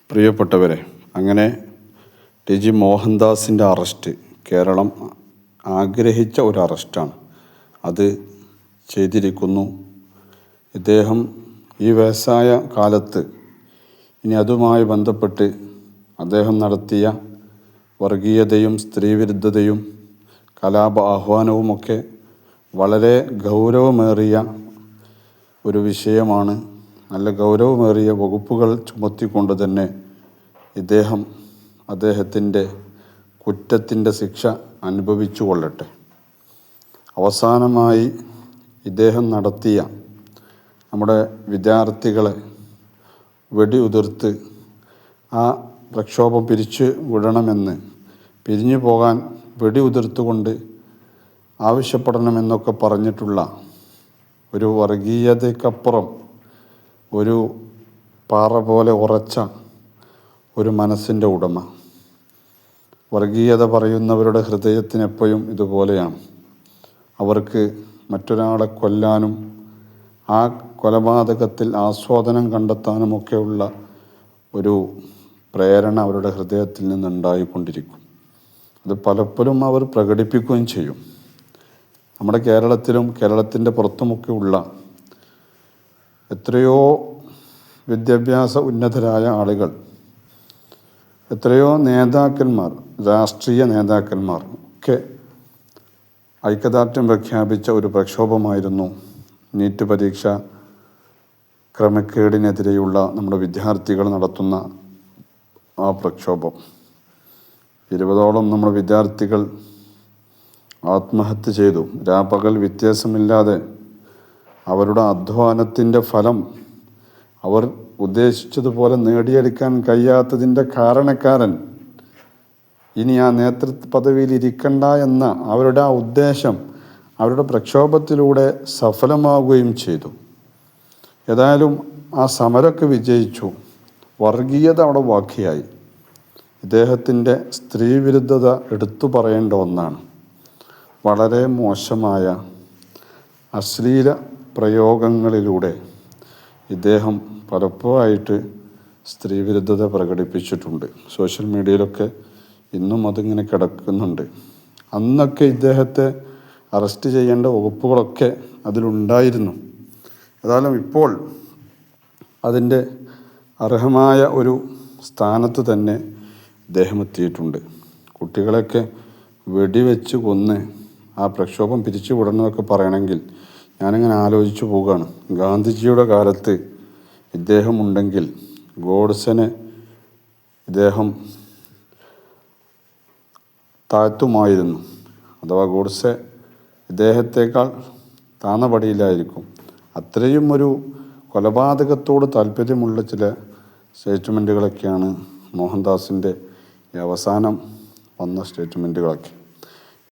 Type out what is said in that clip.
പ്രിയപ്പെട്ടവരെ, അങ്ങനെ TG. മോഹൻദാസിൻ്റെ arrest Keralam ആഗ്രഹിച്ച ഒരു അറസ്റ്റാണ്. അത് ചെയ്തിരിക്കുന്നു. ഇദ്ദേഹം ഈ വയസ്സായ കാലത്ത് ഇനി അതുമായി ബന്ധപ്പെട്ട് അദ്ദേഹം നടത്തിയ വർഗീയതയും സ്ത്രീവിരുദ്ധതയും കലാപ ആഹ്വാനവുമൊക്കെ വളരെ ഗൗരവമേറിയ ഒരു വിഷയമാണ്. നല്ല ഗൗരവമേറിയ വകുപ്പുകൾ ചുമത്തിക്കൊണ്ട് തന്നെ അദ്ദേഹത്തിൻ്റെ കുറ്റത്തിൻ്റെ ശിക്ഷ അനുഭവിച്ചു കൊള്ളട്ടെ. അവസാനമായി ഇദ്ദേഹം നടത്തിയ നമ്മുടെ വിദ്യാർത്ഥികളെ വെടിയുതിർത്ത് ആ പ്രക്ഷോഭം പിരിച്ചു വിടണമെന്ന്, പിരിഞ്ഞു പോകാൻ വെടിയുതിർത്തുകൊണ്ട് ആവശ്യപ്പെടണമെന്നൊക്കെ പറഞ്ഞിട്ടുള്ള ഒരു വർഗീയതയ്ക്കപ്പുറം ഒരു പാറ പോലെ ഉറച്ച ഒരു മനസ്സിൻ്റെ ഉടമ. വർഗീയത പറയുന്നവരുടെ ഹൃദയത്തിനെപ്പോഴും ഇതുപോലെയാണ്. അവർക്ക് മറ്റൊരാളെ കൊല്ലാനും ആ കൊലപാതകത്തിൽ ആസ്വാദനം കണ്ടെത്താനുമൊക്കെയുള്ള ഒരു പ്രേരണ അവരുടെ ഹൃദയത്തിൽ നിന്നുണ്ടായിക്കൊണ്ടിരിക്കും. അത് പലപ്പോഴും അവർ പ്രകടിപ്പിക്കുകയും ചെയ്യും. നമ്മുടെ കേരളത്തിലും കേരളത്തിൻ്റെ പുറത്തുമൊക്കെയുള്ള എത്രയോ വിദ്യാഭ്യാസ ഉന്നതരായ ആളുകൾ, എത്രയോ നേതാക്കന്മാർ, രാഷ്ട്രീയ നേതാക്കന്മാർ ഒക്കെ ഐക്യദാർഢ്യം പ്രഖ്യാപിച്ച ഒരു പ്രക്ഷോഭമായിരുന്നു നീറ്റ് പരീക്ഷ ക്രമക്കേടിനെതിരെയുള്ള നമ്മുടെ വിദ്യാർത്ഥികൾ നടത്തുന്ന ആ പ്രക്ഷോഭം. 20ഓളം നമ്മുടെ വിദ്യാർത്ഥികൾ ആത്മഹത്യ ചെയ്തു. രാപകൽ വ്യത്യാസമില്ലാതെ അവരുടെ അധ്വാനത്തിൻ്റെ ഫലം അവർ ഉദ്ദേശിച്ചതുപോലെ നേടിയെടുക്കാൻ കഴിയാത്തതിൻ്റെ കാരണക്കാരൻ ഇനി ആ നേതൃത്വ പദവിയിൽ ഇരിക്കണ്ട എന്ന അവരുടെ ആ ഉദ്ദേശം അവരുടെ പ്രക്ഷോഭത്തിലൂടെ സഫലമാവുകയും ചെയ്തു. ഏതായാലും ആ സമരമൊക്കെ വിജയിച്ചു. വർഗീയത അവിടെ ബാക്കിയായി. ഇദ്ദേഹത്തിൻ്റെ സ്ത്രീവിരുദ്ധത എടുത്തു പറയേണ്ട ഒന്നാണ്. വളരെ മോശമായ അശ്ലീല പ്രയോഗങ്ങളിലൂടെ ഇദ്ദേഹം പലപ്പോഴായിട്ട് സ്ത്രീവിരുദ്ധത പ്രകടിപ്പിച്ചിട്ടുണ്ട്. സോഷ്യൽ മീഡിയയിലൊക്കെ ഇന്നും അതിങ്ങനെ കിടക്കുന്നുണ്ട്. അന്നൊക്കെ ഇദ്ദേഹത്തെ അറസ്റ്റ് ചെയ്യേണ്ട വകുപ്പുകളൊക്കെ അതിലുണ്ടായിരുന്നു. ഏതായാലും ഇപ്പോൾ അതിൻ്റെ അർഹമായ ഒരു സ്ഥാനത്ത് തന്നെ ഇദ്ദേഹം എത്തിയിട്ടുണ്ട്. കുട്ടികളെയൊക്കെ വെടിവെച്ച് കൊന്ന് ആ പ്രക്ഷോഭം പിരിച്ചു വിടണമെന്നൊക്കെ പറയണമെങ്കിൽ ഞാനിങ്ങനെ ആലോചിച്ചു പോവുകയാണ്. ഗാന്ധിജിയുടെ കാലത്ത് ഇദ്ദേഹം ഉണ്ടെങ്കിൽ ഗോഡ്സനെ ഇദ്ദേഹം താഴ്ത്തുമായിരുന്നു. അഥവാ ഗോഡ്സെ ഇദ്ദേഹത്തേക്കാൾ താന്ന പടിയിലായിരിക്കും. അത്രയും ഒരു കൊലപാതകത്തോട് താല്പര്യമുള്ള ചില സ്റ്റേറ്റ്മെൻറ്റുകളൊക്കെയാണ് മോഹൻദാസിൻ്റെ അവസാനം വന്ന സ്റ്റേറ്റ്മെൻറ്റുകളൊക്കെ.